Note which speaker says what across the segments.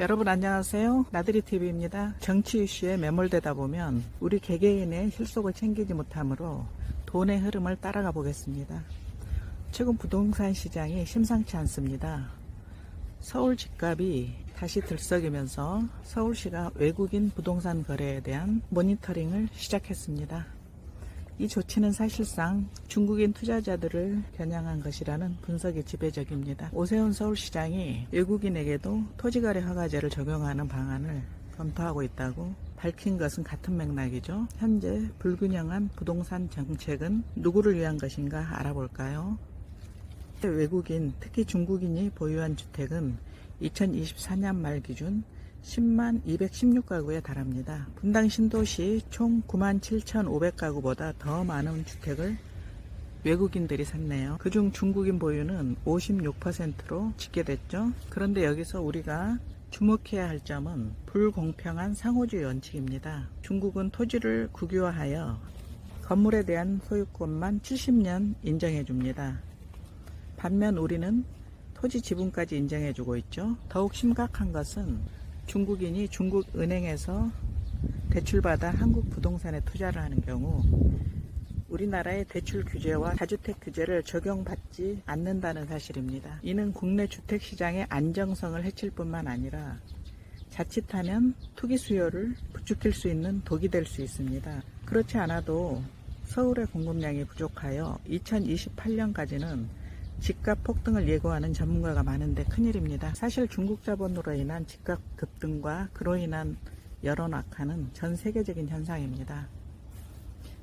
Speaker 1: 여러분 안녕하세요. 나들이TV입니다. 정치 이슈에 매몰되다 보면 우리 개개인의 실속을 챙기지 못하므로 돈의 흐름을 따라가 보겠습니다. 최근 부동산 시장이 심상치 않습니다. 서울 집값이 다시 들썩이면서 서울시가 외국인 부동산 거래에 대한 모니터링을 시작했습니다. 이 조치는 사실상 중국인 투자자들을 겨냥한 것이라는 분석이 지배적입니다. 오세훈 서울시장이 외국인에게도 토지거래 허가제를 적용하는 방안을 검토하고 있다고 밝힌 것은 같은 맥락이죠. 현재 불균형한 부동산 정책은 누구를 위한 것인가 알아볼까요? 외국인, 특히 중국인이 보유한 주택은 2024년 말 기준 10만 216가구에 달합니다. 분당 신도시 총 9만 7,500가구보다 더 많은 주택을 외국인들이 샀네요. 그중 중국인 보유는 56%로 집계됐죠. 그런데 여기서 우리가 주목해야 할 점은 불공평한 상호주의 원칙입니다. 중국은 토지를 국유화하여 건물에 대한 소유권만 70년 인정해줍니다. 반면 우리는 토지 지분까지 인정해주고 있죠. 더욱 심각한 것은 중국인이 중국 은행에서 대출받아 한국 부동산에 투자를 하는 경우 우리나라의 대출 규제와 다주택 규제를 적용받지 않는다는 사실입니다. 이는 국내 주택시장의 안정성을 해칠 뿐만 아니라 자칫하면 투기 수요를 부추길 수 있는 독이 될 수 있습니다. 그렇지 않아도 서울의 공급량이 부족하여 2028년까지는 집값 폭등을 예고하는 전문가가 많은데 큰일입니다. 사실 중국 자본으로 인한 집값 급등과 그로 인한 여론 악화는 전 세계적인 현상입니다.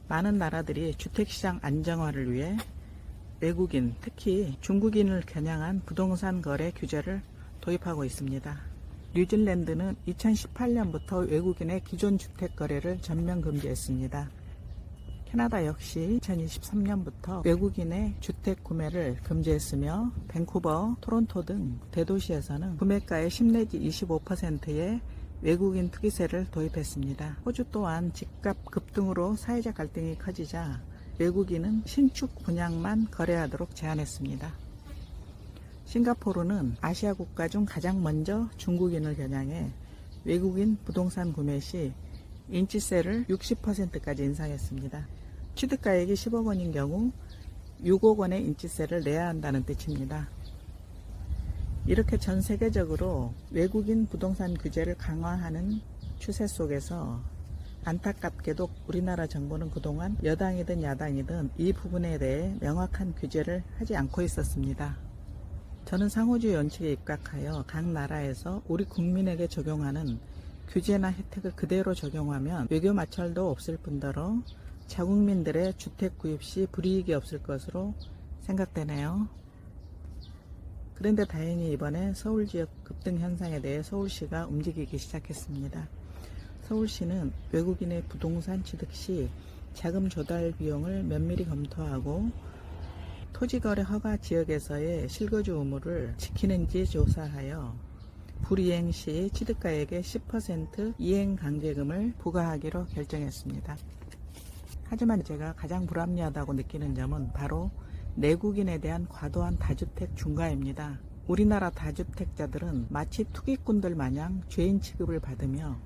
Speaker 1: 많은 나라들이 주택시장 안정화를 위해 외국인, 특히 중국인을 겨냥한 부동산 거래 규제를 도입하고 있습니다. 뉴질랜드는 2018년부터 외국인의 기존 주택 거래를 전면 금지했습니다. 캐나다 역시 2023년부터 외국인의 주택 구매를 금지했으며 밴쿠버, 토론토 등 대도시에서는 구매가의 10 내지 25%의 외국인 투기세를 도입했습니다. 호주 또한 집값 급등으로 사회적 갈등이 커지자 외국인은 신축 분양만 거래하도록 제한했습니다. 싱가포르는 아시아 국가 중 가장 먼저 중국인을 겨냥해 외국인 부동산 구매 시 인치세를 60%까지 인상했습니다. 취득가액이 10억 원인 경우 6억 원의 인치세를 내야 한다는 뜻입니다. 이렇게 전 세계적으로 외국인 부동산 규제를 강화하는 추세 속에서 안타깝게도 우리나라 정부는 그동안 여당이든 야당이든 이 부분에 대해 명확한 규제를 하지 않고 있었습니다. 저는 상호주의 원칙에 입각하여 각 나라에서 우리 국민에게 적용하는 규제나 혜택을 그대로 적용하면 외교 마찰도 없을 뿐더러 자국민들의 주택 구입 시 불이익이 없을 것으로 생각되네요. 그런데 다행히 이번에 서울 지역 급등 현상에 대해 서울시가 움직이기 시작했습니다. 서울시는 외국인의 부동산 취득 시 자금 조달 비용을 면밀히 검토하고 토지거래 허가 지역에서의 실거주 의무를 지키는지 조사하여 불이행 시 취득가액의 10% 이행 강제금을 부과하기로 결정했습니다. 하지만 제가 가장 불합리하다고 느끼는 점은 바로 내국인에 대한 과도한 다주택 중과입니다. 우리나라 다주택자들은 마치 투기꾼들 마냥 죄인 취급을 받으며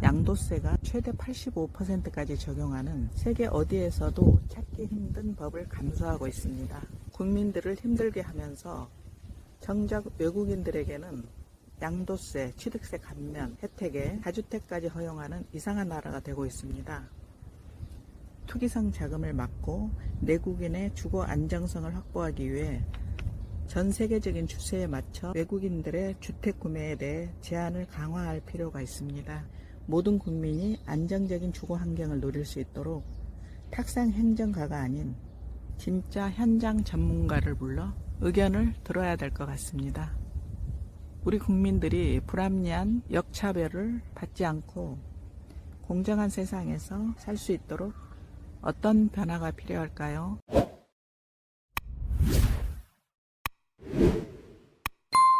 Speaker 1: 양도세가 최대 85%까지 적용하는 세계 어디에서도 찾기 힘든 법을 감수하고 있습니다. 국민들을 힘들게 하면서 정작 외국인들에게는 양도세, 취득세 감면 혜택에 다주택까지 허용하는 이상한 나라가 되고 있습니다. 투기성 자금을 막고 내국인의 주거 안정성을 확보하기 위해 전 세계적인 추세에 맞춰 외국인들의 주택 구매에 대해 제한을 강화할 필요가 있습니다. 모든 국민이 안정적인 주거 환경을 누릴 수 있도록 탁상 행정가가 아닌 진짜 현장 전문가를 불러 의견을 들어야 될 것 같습니다. 우리 국민들이 불합리한 역차별을 받지 않고 공정한 세상에서 살 수 있도록 어떤 변화가 필요할까요?